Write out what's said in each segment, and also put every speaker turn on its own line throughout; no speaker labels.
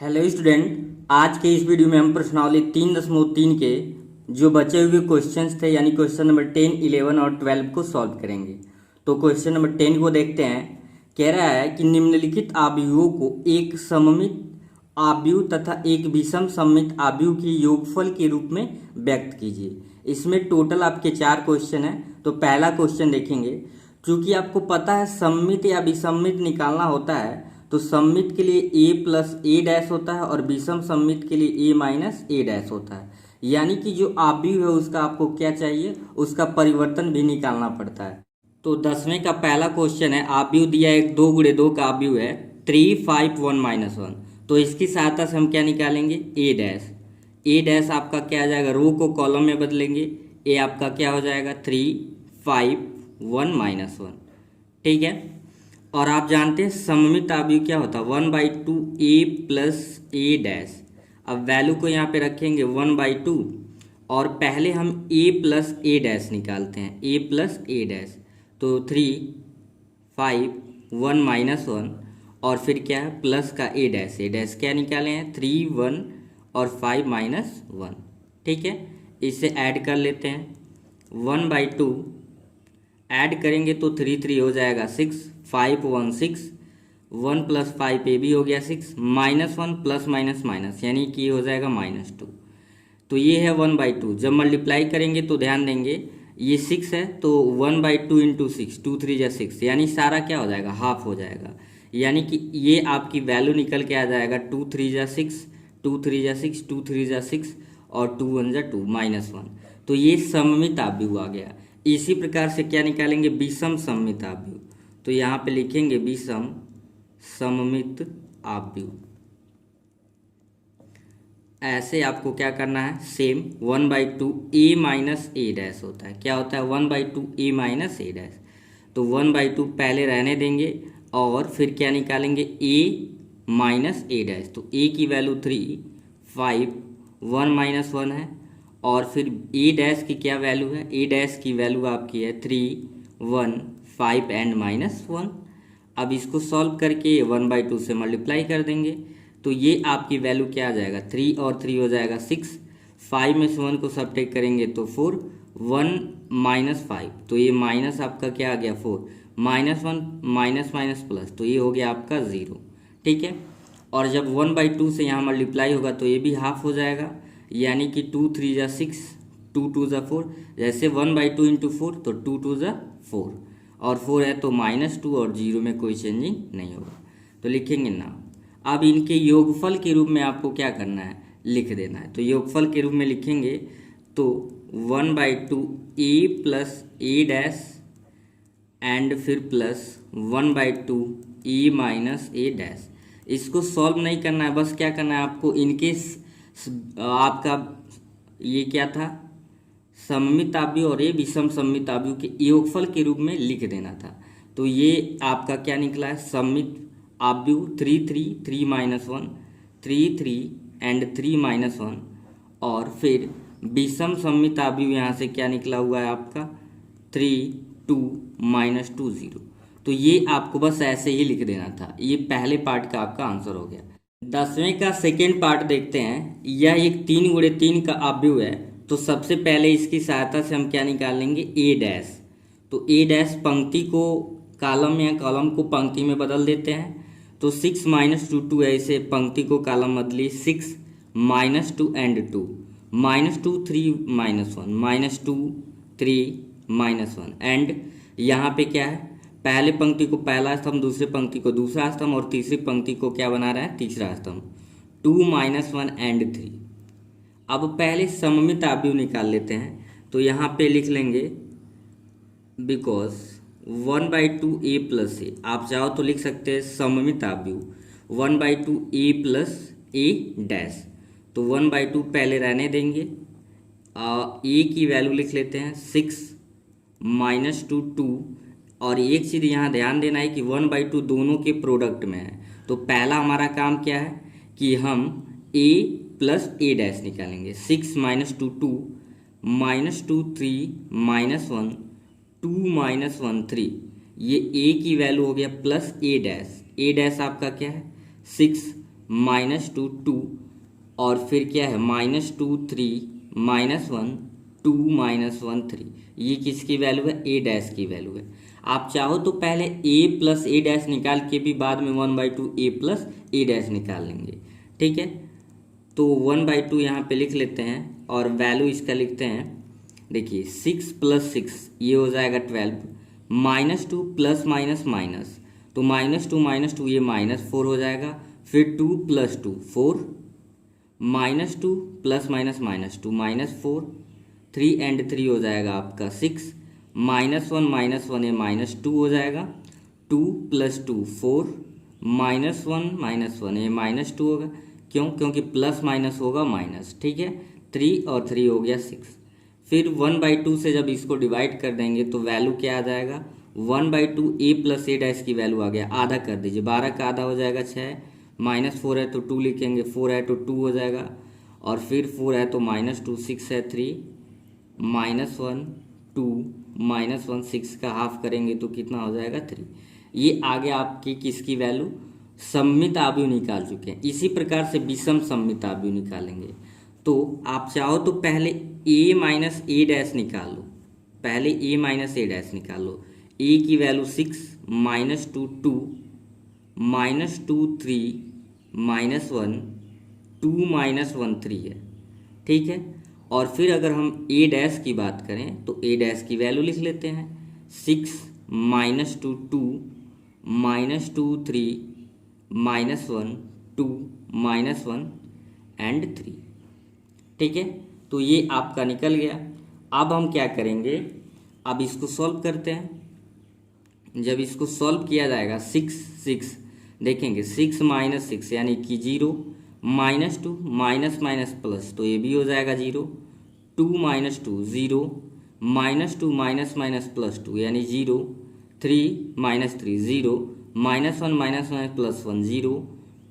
Hello student, आज के इस वीडियो में हम प्रश्नावली 3.3 के जो बचे हुए क्वेश्चंस थे यानी क्वेश्चन नंबर 10, 11 और 12 को सॉल्व करेंगे। तो क्वेश्चन नंबर 10 को देखते हैं। कह रहा है कि निम्नलिखित आव्यूहों को एक सममित आव्यूह तथा एक विषम सममित आव्यूह के योगफल के रूप में व्यक्त कीजिए। इसमें टोटल आपके 4 क्वेश्चन हैं। तो पहला क्वेश्चन देखेंगे। चूंकि आपको पता है सममित या विसम्मित निकालना होता है, तो सममित के लिए a प्लस ए डैश होता है और विषम सममित के लिए a माइनस ए डैश होता है। यानी कि जो आव्यूह है उसका आपको क्या चाहिए, उसका परिवर्तन भी निकालना पड़ता है। तो 10वें का पहला क्वेश्चन है, आव्यूह दिया है 2 गुणे 2 का आव्यूह है 3, 5, 1 माइनस 1। तो इसकी सहायता से हम क्या निकालेंगे, ए डैश। ए डैश आपका क्या आ जाएगा, रो को कॉलम में बदलेंगे। ए आपका क्या हो जाएगा 3, 5, 1 माइनस 1। ठीक है। और आप जानते हैं सममित आव्यूह क्या होता है, 1/2 ए प्लस ए डैश। अब वैल्यू को यहाँ पे रखेंगे 1/2 और पहले हम ए प्लस ए डैश निकालते हैं, ए प्लस ए डैश। तो 3, 5, 1 माइनस 1 और फिर क्या है प्लस का ए डैश क्या निकाले हैं 3, 1 और 5 माइनस 1। ठीक है, इसे ऐड कर लेते हैं। 1/2 ऐड करेंगे तो 3, 3 हो जाएगा 6, 5, 1 6, 1 प्लस 5 ये भी हो गया 6, -1 प्लस माइनस माइनस यानी कि ये हो जाएगा -2। तो ये है 1/2। जब मल्टीप्लाई करेंगे तो ध्यान देंगे ये 6 है तो 1/2 इंटू 6, 2 3 जा 6 यानी सारा क्या हो जाएगा, हाफ हो जाएगा। यानी कि ये आपकी वैल्यू निकल के आ जाएगा 2 3 जा 6, 2 3 जा 6, 2 3 जा 6 और 2 1 जा 2, -1। तो ये सममित आव्यूह आ गया। इसी प्रकार से क्या निकालेंगे, विषम सममित आव्यूह। तो यहाँ पे लिखेंगे विषम सममित आव्यूह। ऐसे आपको क्या करना है, सेम 1/2 ए माइनस ए डैश होता है। क्या होता है 1/2 ए माइनस ए डैश। तो 1/2 पहले रहने देंगे और फिर क्या निकालेंगे ए माइनस ए डैश। तो ए की वैल्यू 3, 5, 1 माइनस 1 है और फिर ए डैश की क्या वैल्यू है, ए डैश की वैल्यू आपकी है 3, 1, 5 एंड -1। अब इसको सॉल्व करके 1/2 से मल्टीप्लाई कर देंगे तो ये आपकी वैल्यू क्या आ जाएगा, 3 और 3 हो जाएगा 6, 5 में से 1 को सब्ट्रैक्ट करेंगे तो 4, 1 माइनस 5 तो ये माइनस आपका क्या आ गया 4, -1 माइनस माइनस प्लस तो ये हो गया आपका 0। ठीक है। और जब 1/2 से यहाँ मल्टीप्लाई होगा तो ये भी हाफ हो जाएगा यानी कि 2 3 जा 6, 2 2 जा 4। जैसे 1/2 इंटू 4 तो 2 2 जा 4 और 4 है तो -2 और 0 में कोई चेंजिंग नहीं होगा। तो लिखेंगे ना। अब इनके योगफल के रूप में आपको क्या करना है, लिख देना है। तो योगफल के रूप में लिखेंगे तो 1/2 ए प्लस ए डैश एंड फिर प्लस 1/2 ए माइनस ए डैश। इसको सॉल्व नहीं करना है, बस क्या करना है आपको, इनके आपका ये क्या था सममित आव्यूह और ये विषम सममित आव्यूह के योगफल के रूप में लिख देना था। तो ये आपका क्या निकला है, सममित आव्यूह 3 3 3 -1, 3 3 एंड 3 -1 और फिर विषम सममित आव्यूह यहाँ से क्या निकला हुआ है आपका 3 2 -2 0। तो ये आपको बस ऐसे ही लिख देना था। ये पहले पार्ट का आपका आंसर हो गया। 10वें का सेकेंड पार्ट देखते हैं। यह एक 3 गुणे 3 का आव्यूह है। तो सबसे पहले इसकी सहायता से हम क्या निकाल लेंगे, ए डैश। तो ए डैश पंक्ति को कॉलम या कॉलम को पंक्ति में बदल देते हैं। तो 6 -2 2 है, इसे पंक्ति को कॉलम बदली 6 -2 एंड 2, -2 3 -1, -2 3 -1 एंड यहाँ पे क्या है, पहले पंक्ति को पहला स्तंभ, दूसरे पंक्ति को दूसरा स्तंभ और तीसरी पंक्ति को क्या बना रहा है, तीसरा स्तंभ। 2 -1 एंड 3। अब पहले सममित आव्यूह निकाल लेते हैं। तो यहाँ पे लिख लेंगे बिकॉज 1/2 ए प्लस ए, आप चाहो तो लिख सकते हैं सममित आव्यूह 1/2 ए प्लस ए डैश। तो 1/2 पहले रहने देंगे, ए की वैल्यू लिख लेते हैं 6 -2 2 और एक चीज़ यहाँ ध्यान देना है कि 1/2 दोनों के प्रोडक्ट में है। तो पहला हमारा काम क्या है कि हम a प्लस ए डैश निकालेंगे। 6 -2 2, -2 3 -1, 2 -1 3, ये a की वैल्यू हो गया plus A dash. A dash आपका क्या है 6 -2 2 और फिर क्या है -2 3 -1 2 -1 3। ये किसकी वैल्यू है? ए डैश की वैल्यू है। आप चाहो तो पहले ए प्लस ए डैश निकाल के भी बाद में 1/2 ए प्लस ए डैश निकाल लेंगे। ठीक है, तो 1/2 यहाँ पे लिख लेते हैं और वैल्यू इसका लिखते हैं। देखिए 6 + 6 ये हो जाएगा 12, -2 प्लस माइनस माइनस, तो -2 ये -4 हो जाएगा, फिर 2 + 2 4, -2 प्लस माइनस -2 -4, 3 and 3 हो जाएगा आपका 6, -1 ये -2 हो जाएगा, 2 + 2 4, -1 ये -2 होगा। क्यों? क्योंकि प्लस माइनस होगा माइनस। ठीक है, 3 और 3 हो गया 6। फिर 1/2 से जब इसको डिवाइड कर देंगे तो वैल्यू क्या आ जाएगा? 1/2 ए प्लस ए डैश की वैल्यू आ गया। आधा कर दीजिए, 12 का आधा हो जाएगा 6, -4 है तो 2 लिखेंगे, 4 है तो 2 हो जाएगा, और फिर 4 है तो -2, 6 है 3, -1 2 -1 6 का हाफ करेंगे तो कितना हो जाएगा? 3। ये आगे आपकी किसकी वैल्यू? सममित आव्यूह निकाल चुके हैं। इसी प्रकार से विषम सममित आव्यूह निकालेंगे। तो आप चाहो तो पहले a माइनस ए डैश निकाल लो, पहले a माइनस ए डैश निकाल लो। a की वैल्यू 6, -2 2, -2 3, -1 2 -1 3 है। ठीक है, और फिर अगर हम a डैश की बात करें तो a डैश की वैल्यू लिख लेते हैं, 6 -2 2, -2 3, -1 2 -1 and 3। ठीक है, तो ये आपका निकल गया। अब हम क्या करेंगे? अब इसको सॉल्व करते हैं। जब इसको सॉल्व किया जाएगा 6 देखेंगे, 6 - 6 यानी कि 0, -2 माइनस माइनस प्लस तो ये भी हो जाएगा 0, 2 - 2 0, -2 माइनस माइनस +2 यानी 0, 3 - 3 0, -1 माइनस प्लस 1 0,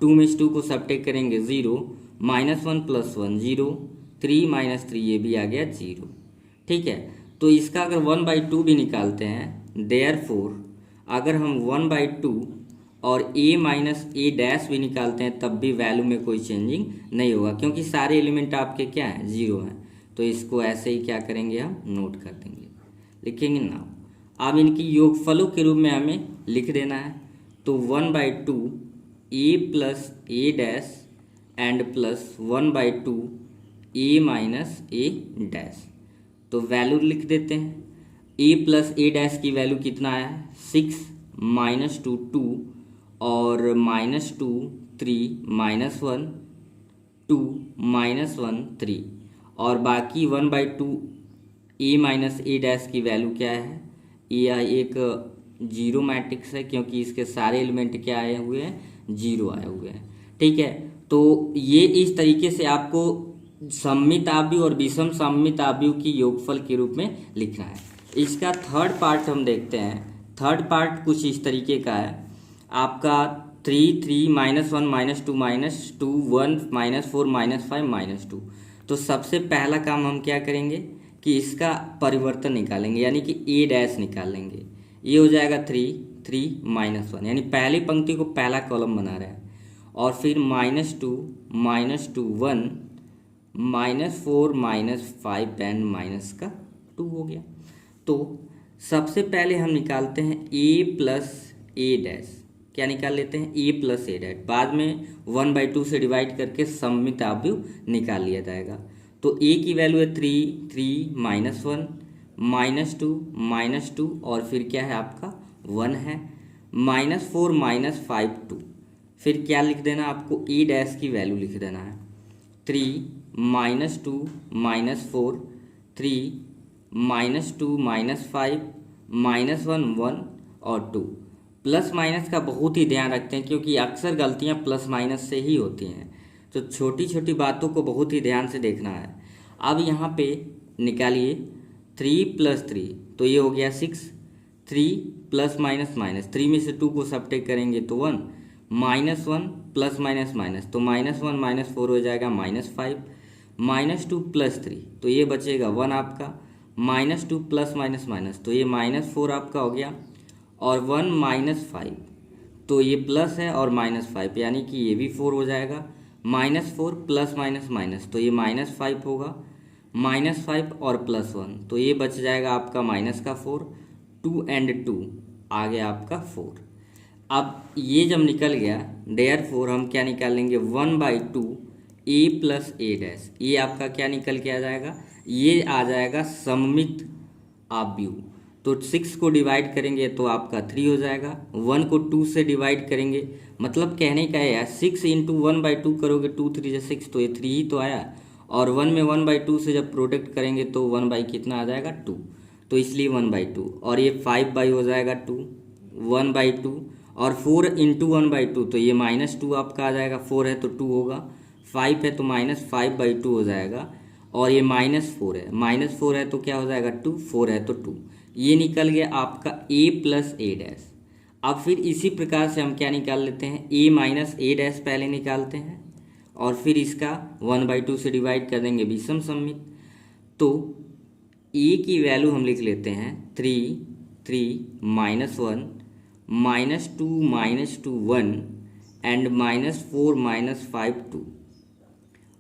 2 में 2 को सब्ट्रैक्ट करेंगे 0, -1 + 1 0, 3 - 3 ये भी आ गया 0। ठीक है, तो इसका अगर 1/2 भी निकालते हैं, देयरफॉर अगर हम 1/2 और a माइनस ए डैश भी निकालते हैं तब भी वैल्यू में कोई चेंजिंग नहीं होगा, क्योंकि सारे एलिमेंट आपके क्या हैं? 0 हैं। तो इसको ऐसे ही क्या करेंगे? हम नोट कर देंगे, लिखेंगे ना। अब इनकी योगफलों के रूप में हमें लिख देना है। तो 1/2 a plus A dash and plus 1/2 a minus A dash. तो वैल्यू लिख देते हैं। a प्लस ए डैश की वैल्यू कितना आया है? 6 -2 2 और -2 3 -1 2 -1 3, और बाकी 1/2 a माइनस ए डैश की वैल्यू क्या है? यह एक 0 मैट्रिक्स है, क्योंकि इसके सारे एलिमेंट क्या आए हुए हैं? 0 आए हुए हैं। ठीक है, तो ये इस तरीके से आपको सममित आव्यूह और विषम सममित आव्यूह की योगफल के रूप में लिखना है। इसका थर्ड पार्ट हम देखते हैं। थर्ड पार्ट कुछ इस तरीके का है आपका, 3 3 -1 -2 -2 1 -4 -5 -2। तो सबसे पहला काम हम क्या करेंगे कि इसका परिवर्तन निकालेंगे, यानी कि ए डैश निकालेंगे। ये हो जाएगा 3 3 -1, यानी पहली पंक्ति को पहला कॉलम बना रहा है, और फिर -2 -2 1 -4 -5 एंड माइनस का 2 हो गया। तो सबसे पहले हम निकालते हैं a प्लस ए डैश। क्या निकाल लेते हैं? a plus A dash. बाद में 1/2 से डिवाइड करके सममित आव्यूह निकाल लिया जाएगा। तो a की वैल्यू है 3 3 -1 -2 और फिर क्या है आपका 1 है, -4 -5 2। फिर क्या लिख देना आपको? ए डैश की वैल्यू लिख देना है, 3 -2 -4 3 -2 -5 -1 1 और 2। प्लस माइनस का बहुत ही ध्यान रखते हैं, क्योंकि अक्सर गलतियां प्लस माइनस से ही होती हैं। तो छोटी छोटी बातों को बहुत ही ध्यान से देखना है। अब यहाँ पे निकालिए 3 + 3, तो ये हो गया 6, 3 प्लस माइनस 3 में से 2 को सब्ट्रैक्ट करेंगे तो 1, -1 प्लस माइनस तो -1 -4 हो जाएगा -5, -2 + 3 तो ये बचेगा 1 आपका, -2 प्लस माइनस तो ये -4 आपका हो गया, और 1 -5 तो ये प्लस है और -5 यानी कि ये भी 4 हो जाएगा। -4 प्लस माइनस माइनस तो ये -5 होगा। -5 और +1 तो ये बच जाएगा आपका माइनस का 4। 2 एंड 2 आ गया आपका 4। अब ये जब निकल गया देयरफॉर हम क्या निकाल लेंगे 1/2 a प्लस ए डैश। ये आपका क्या निकल के आ जाएगा, ये आ जाएगा सममित आव्यूह। तो 6 को डिवाइड करेंगे तो आपका 3 हो जाएगा। 1 को 2 से डिवाइड करेंगे, मतलब कहने का है यार 6 इंटू 1/2 करोगे 2 3 6 तो ये 3 ही तो आया। और 1 में 1/2 से जब प्रोडक्ट करेंगे तो 1 बाई कितना आ जाएगा 2, तो इसलिए 1/2। और ये 5 बाई हो जाएगा 2, 1/2 और 4 इंटू 1/2 तो ये -2 आपका आ जाएगा। 4 है तो 2 होगा, 5 है तो -5/2 हो जाएगा। और ये -4 है, -4 है तो क्या हो जाएगा 2, 4 है तो 2। ये निकल गया आपका a प्लस ए डैश। अब फिर इसी प्रकार से हम क्या निकाल लेते हैं, a माइनस ए डैश पहले निकालते हैं और फिर इसका 1/2 से डिवाइड कर देंगे विषम सममित। तो a की वैल्यू हम लिख लेते हैं 3 -1 -2 1 एंड -4 -5 2।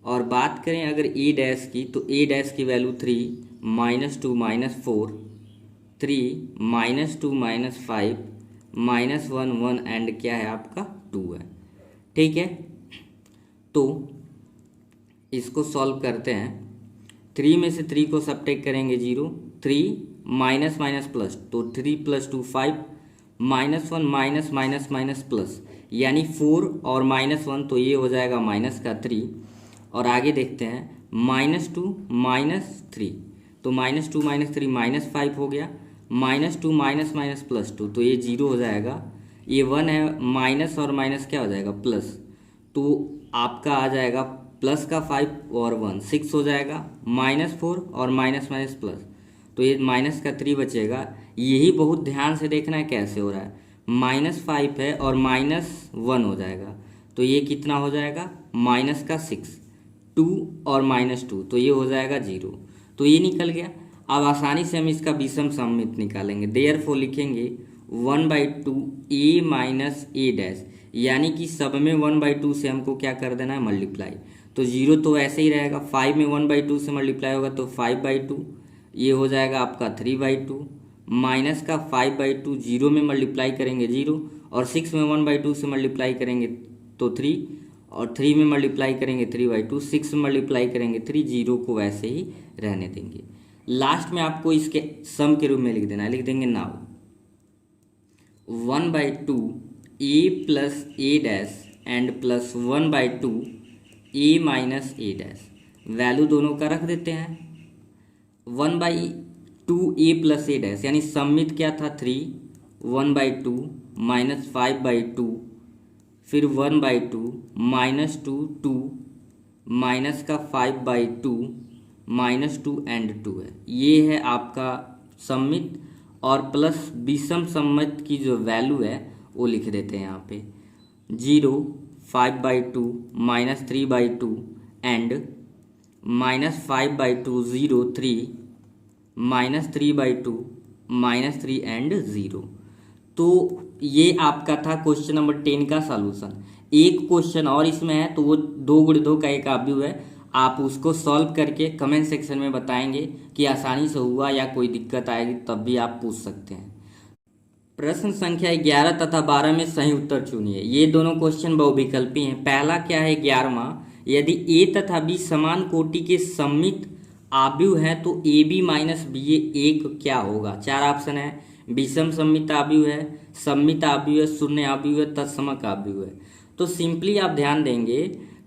और बात करें अगर ए डैश की तो ए डैश की वैल्यू 3 -2 -4 3 -2 -5 -1 1 एंड क्या है आपका 2 है। ठीक है, तो इसको सॉल्व करते हैं। 3 में से 3 को सब्ट्रैक्ट करेंगे 0, 3 माइनस माइनस प्लस तो 3 + 2 5 -1 माइनस माइनस माइनस प्लस यानी 4 और -1 तो ये हो जाएगा माइनस का 3। और आगे देखते हैं -2 -3 तो -2 -3 -5 हो गया। -2 माइनस माइनस +2 तो ये 0 हो जाएगा। ये 1 है, माइनस और माइनस क्या हो जाएगा प्लस, तो आपका आ जाएगा प्लस का 5 और 1 6 हो जाएगा। -4 और माइनस माइनस प्लस तो ये माइनस का 3 बचेगा। यही बहुत ध्यान से देखना है कैसे हो रहा है, -5 है और -1 हो जाएगा तो ये कितना हो जाएगा माइनस का 6, 2 और -2 तो ये हो जाएगा 0। तो ये निकल गया। अब आसानी से हम इसका विषम सममित निकालेंगे। देयरफॉर लिखेंगे 1/2 a माइनस ए डैश, यानी कि सब में 1/2 से हमको क्या कर देना है मल्टीप्लाई। तो 0 तो ऐसे ही रहेगा, 5 में 1/2 से मल्टीप्लाई होगा तो 5/2 ये हो जाएगा आपका 3/2 माइनस का 5/2 0 में मल्टीप्लाई करेंगे 0 और 6 में 1/2 से मल्टीप्लाई करेंगे तो 3 और 3 में मल्टीप्लाई करेंगे 3/2, 6 में मल्टीप्लाई करेंगे 3, 0 को वैसे ही रहने देंगे। लास्ट में आपको इसके सम के रूप में लिख देना है, लिख देंगे now 1/2 a plus A dash and plus 1/2 a minus A dash. Value दोनों का रख देते हैं। 1/2 a प्लस ए डैश यानी सममित क्या था 3, 1/2 -5/2 फिर 1/2 -2 2 माइनस का 5/2 -2 एंड 2 है। ये है आपका सममित और प्लस विषम सममित की जो वैल्यू है वो लिख देते हैं यहाँ पे 0 5/2 -3/2 एंड -5/2 0 3 -3/2 -3 एंड 0। तो ये आपका था क्वेश्चन नंबर 10 का सॉल्यूशन। एक क्वेश्चन और इसमें है तो वो 2 × 2 का एक आव्यूह है, आप उसको सॉल्व करके कमेंट सेक्शन में बताएंगे कि आसानी से हुआ या कोई दिक्कत आएगी तब भी आप पूछ सकते हैं। प्रश्न संख्या 11 तथा 12 में सही उत्तर चुनिए। ये दोनों क्वेश्चन बहुविकल्पी हैं। पहला क्या है 11वां, यदि ए तथा बी समान कोटि के सममित आव्यूह हैं तो ए बी माइनस बी एक क्या होगा। 4 ऑप्शन है, विषम सममित आव्यूह है, सममित आव्यूह है, शून्य आव्यूह है, तत्समक आव्यूह है। तो सिंपली आप ध्यान देंगे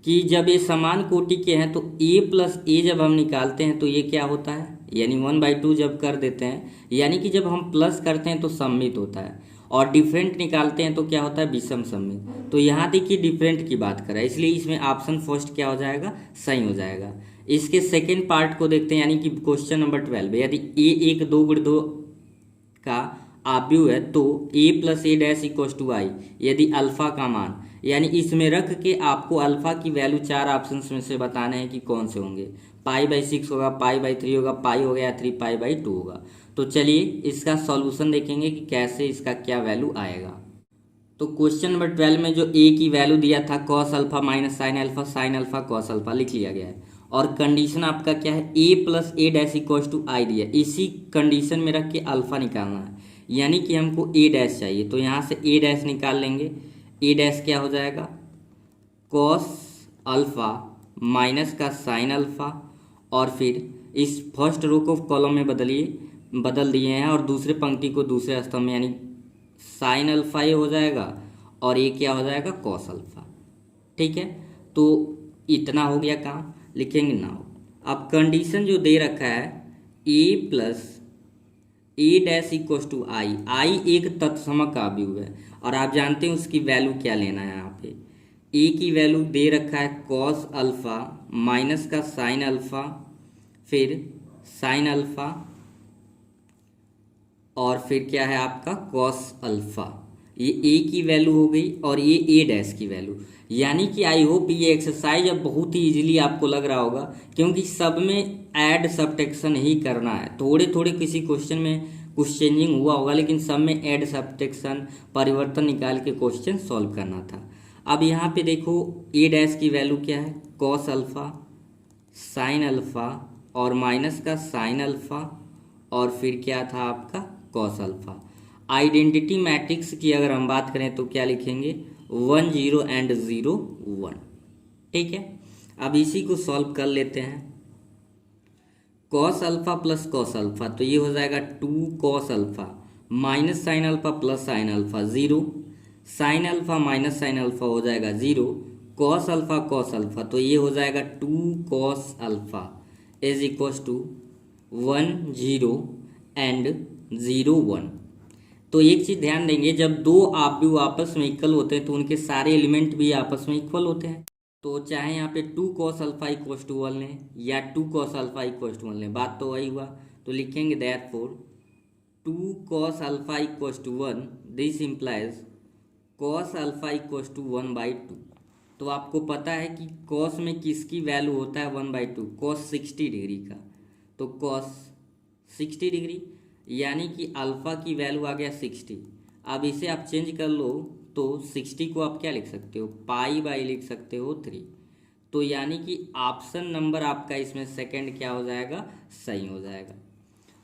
कि जब ये समान कोटि के हैं तो a प्लस ए जब हम निकालते हैं तो ये क्या होता है, यानी 1/2 जब कर देते हैं, यानी कि जब हम प्लस करते हैं तो सममित होता है और डिफरेंट निकालते हैं तो क्या होता है विषम सममित। तो यहाँ देखिए डिफरेंट की बात कर रहा है, इसलिए इसमें ऑप्शन फर्स्ट क्या हो जाएगा सही हो जाएगा। इसके सेकेंड पार्ट को देखते हैं, यानी कि क्वेश्चन नंबर 12 यदि ए एक 2 × 2 का आव्यूह है तो a plus A dash equal to I, यदि अल्फा का मान, यानी इसमें रख के आपको अल्फा की वैल्यू 4 ऑप्शंस में से बताने हैं कि कौन से होंगे। π/6 होगा, π/3 होगा, पाई हो गया 3π/2 होगा। तो चलिए इसका सॉल्यूशन देखेंगे कि कैसे इसका क्या वैल्यू आएगा। तो क्वेश्चन नंबर 12 में जो ए की वैल्यू दिया था cos alpha minus sine alpha cos alpha लिख लिया गया है, और कंडीशन आपका क्या है, A plus A dash equals to I दिया, इसी कंडीशन में रख के अल्फा निकालना है, यानी कि हमको ए डैश चाहिए। तो यहाँ से ए डैश निकाल लेंगे। ए डैश क्या हो जाएगा, कॉस अल्फा माइनस का साइन अल्फा, और फिर इस फर्स्ट रो को कॉलम में बदल दिए हैं, और दूसरे पंक्ति को दूसरे स्तंभ में, यानी साइन अल्फा ये हो जाएगा और ये क्या हो जाएगा, कॉस अल्फा। ठीक है, तो इतना हो गया काम, लिखेंगे नाउ। अब कंडीशन जो दे रखा है A plus A dash equal to I एक तत्समक आव्यूह है, और आप जानते हैं उसकी वैल्यू क्या लेना है। यहाँ पे ए की वैल्यू दे रखा है कॉस अल्फा माइनस का साइन अल्फा, फिर साइन अल्फा, और फिर क्या है आपका कॉस अल्फा। ये ए की वैल्यू हो गई और ये ए डैश की वैल्यू, यानी कि आई होप ये एक्सरसाइज अब बहुत ही इजीली आपको लग रहा होगा, क्योंकि सब में ऐड सब्ट्रैक्शन ही करना है। थोड़े थोड़े किसी क्वेश्चन में कुछ चेंजिंग हुआ होगा, लेकिन सब में ऐड सब्ट्रैक्शन परिवर्तन निकाल के क्वेश्चन सॉल्व करना था। अब यहाँ पे देखो ए डैश की वैल्यू क्या है, कॉस अल्फा साइन अल्फा और माइनस का साइन अल्फा, और फिर क्या था आपका कॉस अल्फा। आइडेंटिटी मैट्रिक्स की अगर हम बात करें तो क्या लिखेंगे, 1 0 एंड 0 1। ठीक है, अब इसी को सॉल्व कर लेते हैं। Cos alpha plus cos alpha, तो ये हो जाएगा 2 cos alpha minus sine alpha plus sine alpha 0, sine alpha minus sine alpha हो जाएगा 0, कॉस अल्फा, तो ये हो जाएगा 2 cos alpha is equals to 1 0 and 0 1। तो एक चीज़ ध्यान देंगे, जब दो आव्यूह आपस में इक्वल होते हैं तो उनके सारे एलिमेंट भी आपस में इक्वल होते हैं। तो चाहे यहाँ पे 2 कॉस अल्फा इक्वल्स टू 1 लें या 2 कॉस अल्फा इक्वल्स टू 1 लें, बात तो वही हुआ। तो लिखेंगे therefore 2 cos alpha equals to 1, this implies cos alpha equals to 1/2। तो आपको पता है कि कॉस में किसकी वैल्यू होता है 1/2, कॉस 60 डिग्री का। तो कॉस 60 डिग्री, यानी कि अल्फ़ा की वैल्यू आ गया 60। अब इसे आप चेंज कर लो तो 60 को आप क्या लिख सकते हो, पाई लिख सकते हो 3। तो यानी कि ऑप्शन नंबर आपका इसमें सेकंड क्या हो जाएगा, सही हो जाएगा।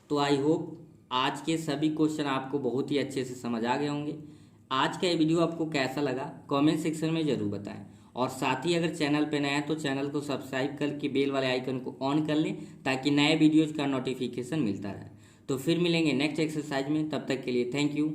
तो आई होप आज के सभी क्वेश्चन आपको बहुत ही अच्छे से समझ आ गए होंगे। आज का ये वीडियो आपको कैसा लगा कमेंट सेक्शन में ज़रूर बताएं, और साथ ही अगर चैनल पे नया है तो चैनल को सब्सक्राइब करके बेल वाले आइकन को ऑन कर लें, ताकि नए वीडियोज़ का नोटिफिकेशन मिलता रहे। तो फिर मिलेंगे नेक्स्ट एक्सरसाइज में, तब तक के लिए थैंक यू।